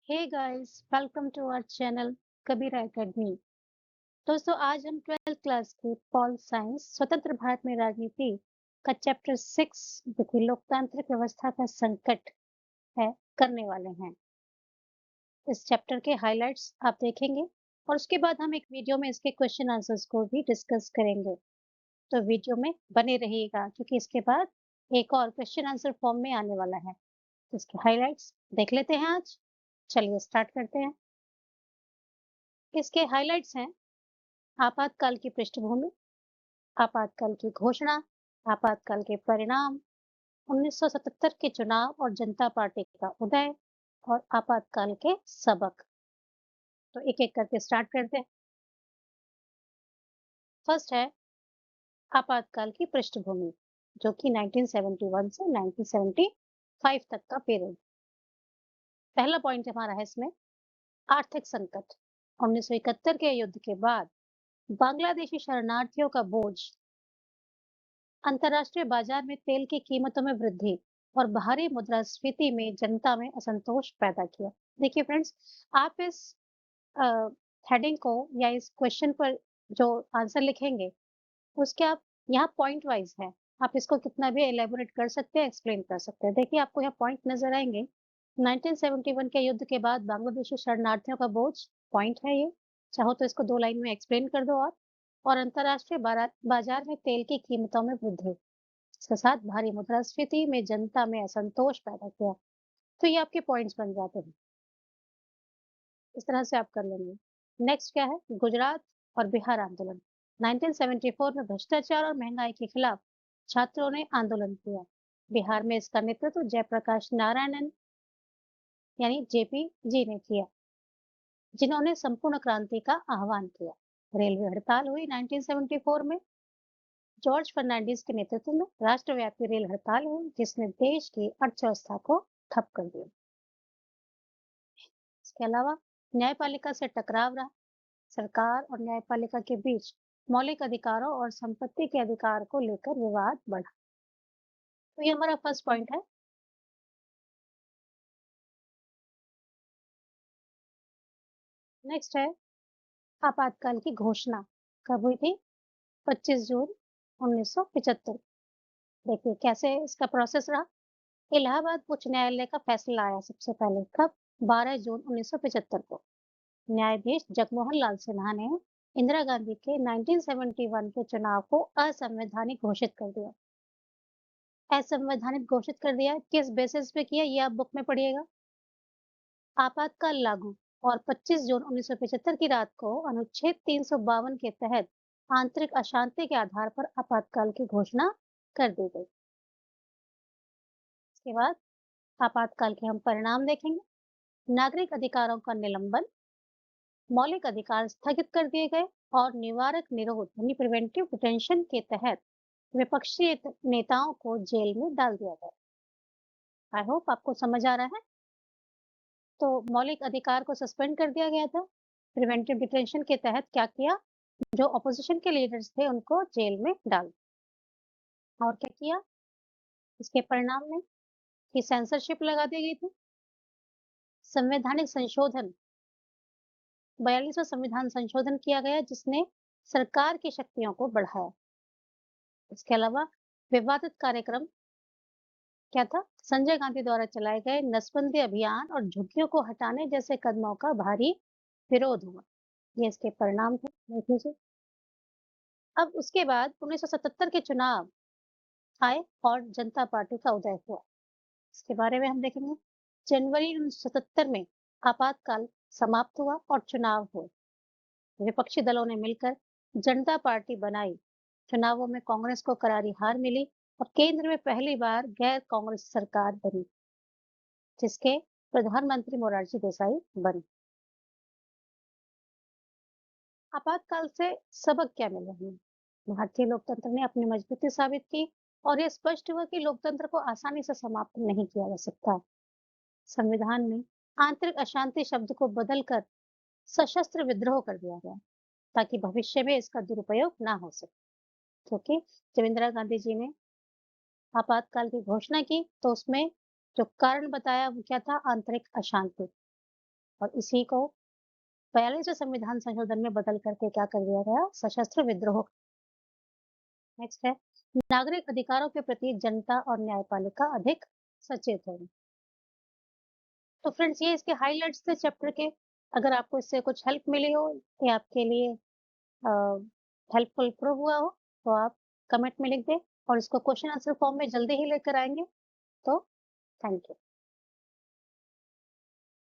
Hey guys welcome to our channel Kabira academy. दोस्तों आज हम 12th क्लास के पॉल साइंस स्वतंत्र भारत में राजनीति का चैप्टर 6 जो कि लोकतांत्रिक व्यवस्था का संकट है करने वाले हैं। इस चैप्टर के हाइलाइट्स आप देखेंगे और उसके बाद हम एक वीडियो में इसके क्वेश्चन आंसर्स को भी डिस्कस करेंगे। तो वीडियो में बने रहिएगा क्योंकि इसके बाद एक और क्वेश्चन आंसर फॉर्म में आने वाला है। तो इसके हाइलाइट्स देख लेते हैं आज। चलिए स्टार्ट करते हैं। इसके हाइलाइट्स हैं आपातकाल की पृष्ठभूमि, आपातकाल की घोषणा, आपातकाल के परिणाम, 1977 के चुनाव और जनता पार्टी का उदय और आपातकाल के सबक। तो एक-एक करके स्टार्ट करते हैं। फर्स्ट है आपातकाल की पृष्ठभूमि, जो कि 1971 से 1975 तक का पीरियड। पहला पॉइंट हमारा है इसमें आर्थिक संकट। 1971 के युद्ध के बाद बांग्लादेशी शरणार्थियों का बोझ, अंतर्राष्ट्रीय बाजार में तेल की कीमतों में वृद्धि और भारी मुद्रास्फीति में जनता में असंतोष पैदा किया। देखिए फ्रेंड्स, आप इस हेडिंग को या इस क्वेश्चन पर जो आंसर लिखेंगे उसके आप यहाँ पॉइंट वाइज है। आप इसको कितना भी एलेबोरेट कर सकते हैं, एक्सप्लेन कर सकते हैं। देखिए आपको यहाँ पॉइंट नजर आएंगे। 1971 के युद्ध के बाद बांग्लादेशी शरणार्थियों का बोझ, पॉइंट है ये। चाहो तो इसको 2 लाइन में एक्सप्लेन कर दो आप। और अंतर्राष्ट्रीय बाजार में तेल की कीमतों में वृद्धि, इसके साथ भारी मुद्रास्फीति में जनता में असंतोष पैदा किया। तो ये आपके पॉइंट्स बन जाते हैं। इस तरह से आप कर लेंगे। नेक्स्ट क्या है? गुजरात और बिहार आंदोलन। 1974 में भ्रष्टाचार और महंगाई के खिलाफ छात्रों ने आंदोलन किया। बिहार में इसका नेतृत्व जयप्रकाश नारायणन यानी जेपी जी ने किया, जिन्होंने संपूर्ण क्रांति का आह्वान किया। रेलवे हड़ताल हुई 1974 में। जॉर्ज फर्नांडिस के नेतृत्व में राष्ट्रव्यापी रेल हड़ताल हुई, जिसने देश की अर्थव्यवस्था को ठप कर दिया। इसके अलावा न्यायपालिका से टकराव रहा। सरकार और न्यायपालिका के बीच मौलिक अधिकारों और संपत्ति के अधिकार को लेकर विवाद बढ़ा। तो ये हमारा फर्स्ट पॉइंट है। नेक्स्ट है आपातकाल की घोषणा कब हुई थी? 25 जून 1975। देखिए कैसे इसका प्रोसेस रहा। इलाहाबाद उच्च न्यायालय का फैसला आया सबसे पहले कब? 12 जून 1975 को। न्यायाधीश जगमोहन लाल सिन्हा ने इंदिरा गांधी के 1971 के चुनाव को असंवैधानिक घोषित कर दिया। असंवैधानिक घोषित कर दिया, किस बेसिस पे किया ये आप बुक में पढ़िएगा। आपातकाल लागू और 25 जून 1975 की रात को अनुच्छेद 352 के तहत आंतरिक अशांति के आधार पर आपातकाल की घोषणा कर दी गई। इसके बाद आपातकाल के हम परिणाम देखेंगे। नागरिक अधिकारों का निलंबन, मौलिक अधिकार स्थगित कर दिए गए और निवारक निरोध यानी प्रिवेंटिव डिटेंशन के तहत विपक्षी नेताओं को जेल में डाल दिया गया। आई होप आपको समझ आ रहा है। तो मौलिक अधिकार को सस्पेंड कर दिया गया था। प्रिवेंटिव डिटेंशन के तहत क्या किया? जो ऑपोजिशन के लीडर्स थे उनको जेल में डाल दिया। और क्या किया इसके परिणाम में? कि सेंसरशिप लगा दी गई थी। संवैधानिक संशोधन, 42वां संविधान संशोधन किया गया जिसने सरकार की शक्तियों को बढ़ाया। इसके अलावा विवादित कार्यक्रम क्या था? संजय गांधी द्वारा चलाए गए नसबंदी अभियान और झुग्गियों को हटाने जैसे कदमों का भारी विरोध हुआ। ये इसके परिणाम थे। देख लीजिए। अब उसके बाद 1977 के चुनाव आए और जनता पार्टी का उदय हुआ। इसके बारे में हम देखेंगे। जनवरी 1977 में आपातकाल समाप्त हुआ और चुनाव हुए। विपक्षी दलों ने मिलकर जनता पार्टी बनाई। चुनावों में कांग्रेस को करारी हार मिली और केंद्र में पहली बार गैर कांग्रेस सरकार बनी, जिसके प्रधानमंत्री मोरारजी देसाई बने। आपातकाल से सबक क्या मिले हमें? भारतीय लोकतंत्र ने अपनी मजबूती साबित की और यह स्पष्ट हुआ कि लोकतंत्र को आसानी से समाप्त नहीं किया जा सकता। संविधान में आंतरिक अशांति शब्द को बदलकर सशस्त्र विद्रोह कर दिया गया ताकि भविष्य में इसका दुरुपयोग ना हो सके। क्योंकि जब इंदिरा गांधी जी ने आपातकाल की घोषणा की तो उसमें जो कारण बताया वो क्या था? आंतरिक अशांति। और इसी को 42वें संविधान संशोधन में बदल करके क्या कर दिया गया? सशस्त्र विद्रोह। नेक्स्ट है, नागरिक अधिकारों के प्रति जनता और न्यायपालिका अधिक सचेत होगी। तो फ्रेंड्स ये इसके हाइलाइट्स थे चैप्टर के। अगर आपको इससे कुछ हेल्प मिली हो या आपके लिए हेल्पफुल प्रूव हुआ हो तो आप कमेंट में लिख दें और इसको क्वेश्चन आंसर फॉर्म में जल्दी ही लेकर आएंगे। तो थैंक यू।